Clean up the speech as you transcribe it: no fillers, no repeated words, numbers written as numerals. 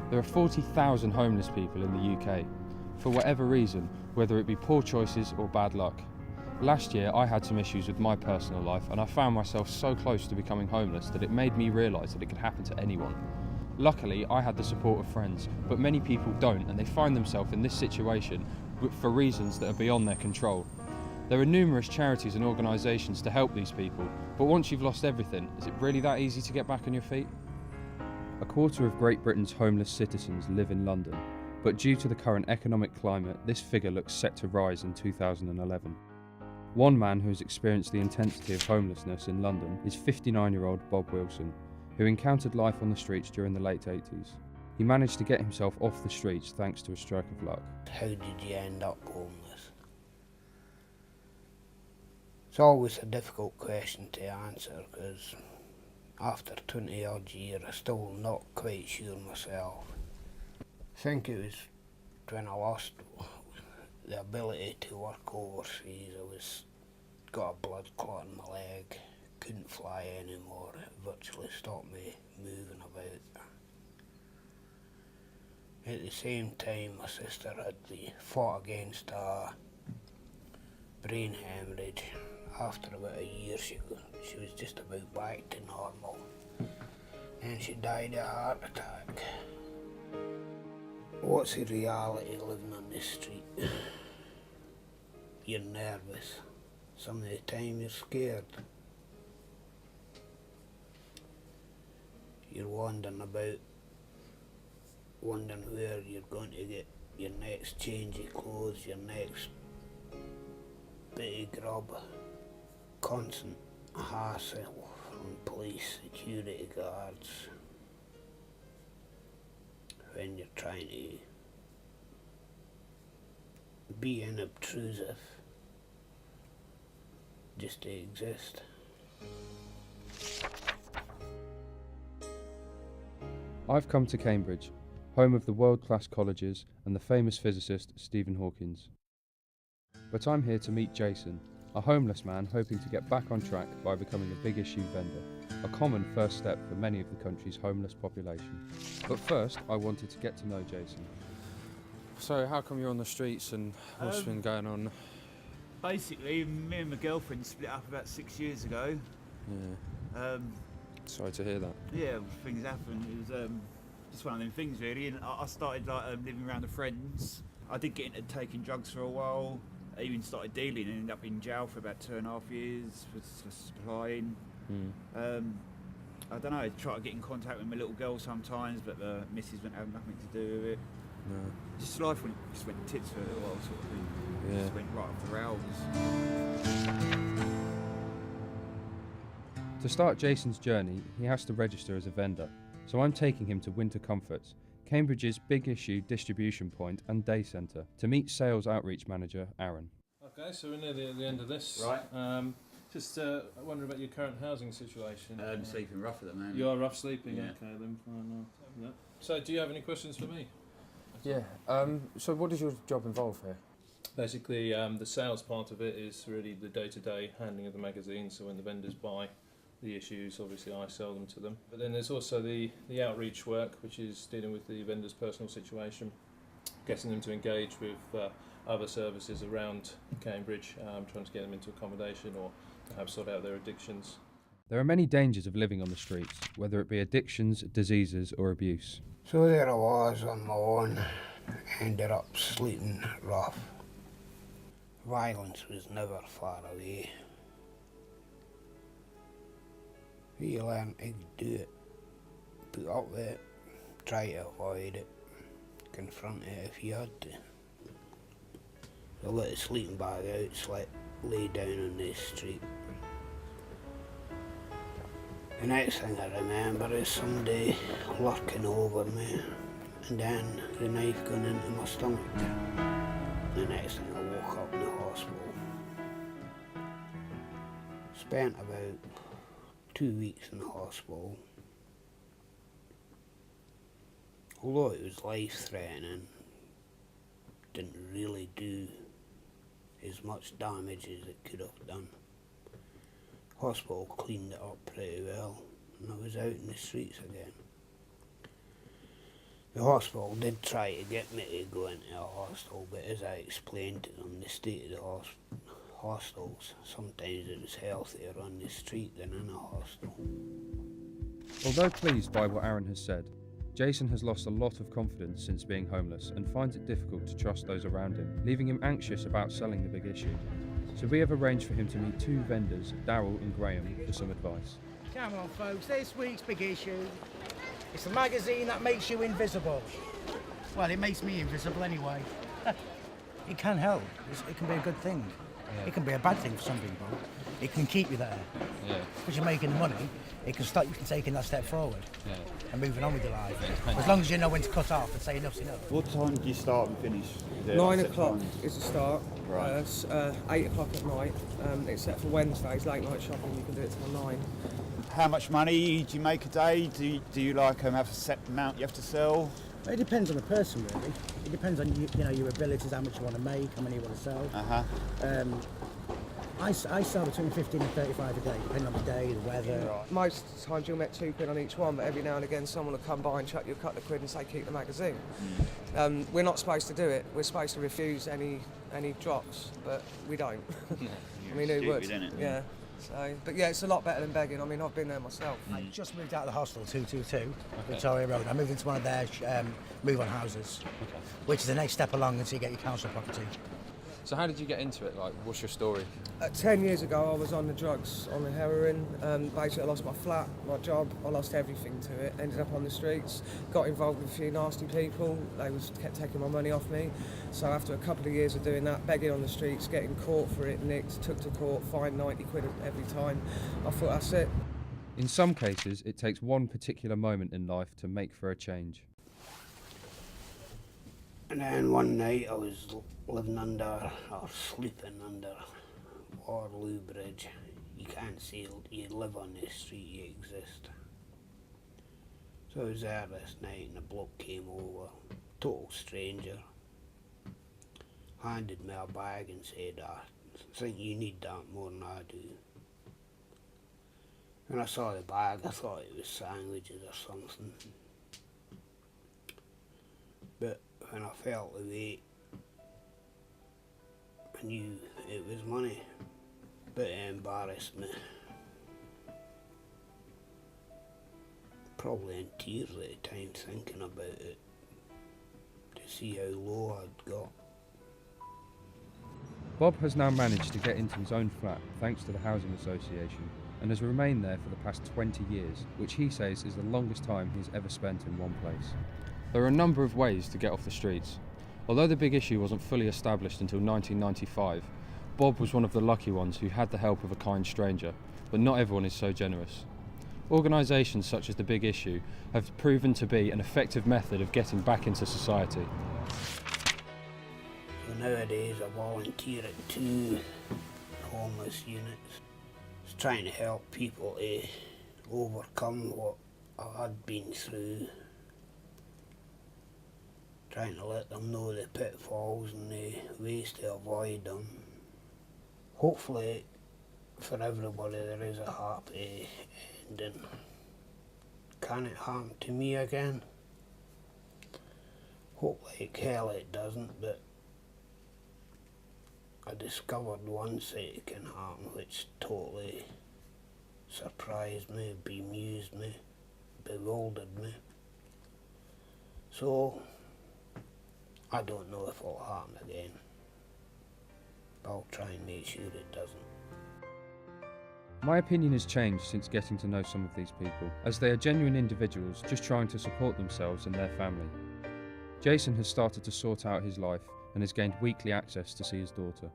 There are 40,000 homeless people in the UK, for whatever reason, whether it be poor choices or bad luck. Last year I had some issues with my personal life and I found myself so close to becoming homeless that it made me realise that it could happen to anyone. Luckily I had the support of friends, but many people don't, and they find themselves in this situation for reasons that are beyond their control. There are numerous charities and organisations to help these people, but once you've lost everything, is it really that easy to get back on your feet? A quarter of Great Britain's homeless citizens live in London, but due to the current economic climate, this figure looks set to rise in 2011. One man who has experienced the intensity of homelessness in London is 59-year-old Bob Wilson, who encountered life on the streets during the late 80s. He managed to get himself off the streets thanks to a stroke of luck. How did you end up homeless? It's always a difficult question to answer because after 20 odd years I'm still not quite sure myself. I think it was when I lost the ability to work overseas. Got a blood clot in my leg, couldn't fly anymore, it virtually stopped me moving about. At the same time my sister had fought against a brain hemorrhage. After about a year she was just about back to normal and she died of a heart attack. What's the reality living on the street? You're nervous. Some of the time you're scared. You're wandering about, wondering where you're going to get your next change of clothes, your next bit of grub. Constant hassle from police, security guards when you're trying to be unobtrusive just to exist. I've come to Cambridge, home of the world-class colleges and the famous physicist Stephen Hawking. But I'm here to meet Jason, a homeless man hoping to get back on track by becoming a big issue vendor, a common first step for many of the country's homeless population. But first, I wanted to get to know Jason. So how come you're on the streets and what's been going on? Basically, me and my girlfriend split up about 6 years ago. Yeah. Sorry to hear that. Yeah, things happen. It was just one of them things really, and I started living around with friends. I did get into taking drugs for a while. I even started dealing and ended up in jail for about 2.5 years for supplying. I don't know, I try to get in contact with my little girl sometimes, but the missus wouldn't have nothing to do with it. No. Just life just went tits for a little while, sort of thing. Yeah. Just went right off the rails. To start Jason's journey, he has to register as a vendor, so I'm taking him to Winter Comforts, Cambridge's big issue distribution point and day centre, to meet sales outreach manager Aaron. Okay, so we're nearly at the end of this. Right. Just wondering about your current housing situation. I'm sleeping rough at the moment. You are rough sleeping, Yeah. okay then. Fine, yeah. So do you have any questions for me? Yeah, so what does your job involve here? Basically, the sales part of it is really the day-to-day handling of the magazine, so when the vendors buy the issues, obviously I sell them to them. But then there's also the outreach work, which is dealing with the vendor's personal situation, getting them to engage with other services around Cambridge, trying to get them into accommodation or perhaps sort out their addictions. There are many dangers of living on the streets, whether it be addictions, diseases or abuse. So there I was on my own, ended up sleeping rough. Violence was never far away. You learn to do it, put up with it, try to avoid it, confront it if you had to. I let the sleeping bag out, lay down on the street. The next thing I remember is somebody lurking over me and then the knife going into my stomach. The next thing I woke up in the hospital. Spent about 2 weeks in the hospital. Although it was life-threatening, didn't really do as much damage as it could have done. Hospital cleaned it up pretty well and I was out in the streets again. The hospital did try to get me to go into a hostel, but as I explained to them, the state of the hostels, sometimes it was healthier on the street than in a hostel. Although pleased by what Aaron has said, Jason has lost a lot of confidence since being homeless and finds it difficult to trust those around him, leaving him anxious about selling the big issue. So we have arranged for him to meet two vendors, Daryl and Graham, for some advice. Come on folks, this week's big issue. It's a magazine that makes you invisible. Well, it makes me invisible anyway. It can help. It can be a good thing. Yeah. It can be a bad thing for some people. It can keep you there. Yeah. Because you're making money, it can stop you from taking that step forward. Yeah. And moving on with your life. Yeah. As long as you know when to cut off and say enough's enough. What time do you start and finish? 9 o'clock is the start. Right. 8 o'clock at night, except for Wednesdays, late night shopping, you can do it till 9. How much money do you make a day? Do you like have a set amount you have to sell? It depends on the person, really. It depends on your abilities, how much you want to make, how many you want to sell. I sell between 15 and 35 a day, depending on the day, the weather. Right. Most times you'll make £2 on each one, but every now and again someone will come by and chuck you a couple of quid and say keep the magazine. We're not supposed to do it. We're supposed to refuse any drops, but we don't. I mean, who would? Yeah. So, but yeah, it's a lot better than begging. I mean, I've been there myself. I just moved out of the hostel, 222, Victoria Road. I moved into one of their move-on houses, which is the next step along until you get your council property. So how did you get into it? Like, what's your story? 10 years ago, I was on the drugs, on the heroin. Basically, I lost my flat, my job. I lost everything to it. Ended up on the streets. Got involved with a few nasty people. They kept taking my money off me. So after a couple of years of doing that, begging on the streets, getting caught for it, nicked, took to court, fined 90 quid every time, I thought that's it. In some cases, it takes one particular moment in life to make for a change. And then one night I was living under, or sleeping under Waterloo Bridge. You can't see, you live on this street, you exist. So I was there this night and a bloke came over, total stranger, handed me a bag and said, I think you need that more than I do. When I saw the bag, I thought it was sandwiches or something. But when I felt the weight, I knew it was money, but it embarrassed me. Probably in tears at the time thinking about it, to see how low I'd got. Bob has now managed to get into his own flat thanks to the Housing Association and has remained there for the past 20 years, which he says is the longest time he's ever spent in one place. There are a number of ways to get off the streets. Although the big issue wasn't fully established until 1995, Bob was one of the lucky ones who had the help of a kind stranger, but not everyone is so generous. Organisations such as the Big Issue have proven to be an effective method of getting back into society. So nowadays I volunteer at 2 homeless units, just trying to help people to overcome what I had been through. Trying to let them know the pitfalls and the ways to avoid them. Hopefully, for everybody there is a happy ending. Can it happen to me again? Hope like hell it doesn't, but I discovered once that it can happen, which totally surprised me, bemused me, bewildered me. So, I don't know if it'll happen again, but I'll try and make sure it doesn't. My opinion has changed since getting to know some of these people, as they are genuine individuals just trying to support themselves and their family. Jason has started to sort out his life and has gained weekly access to see his daughter.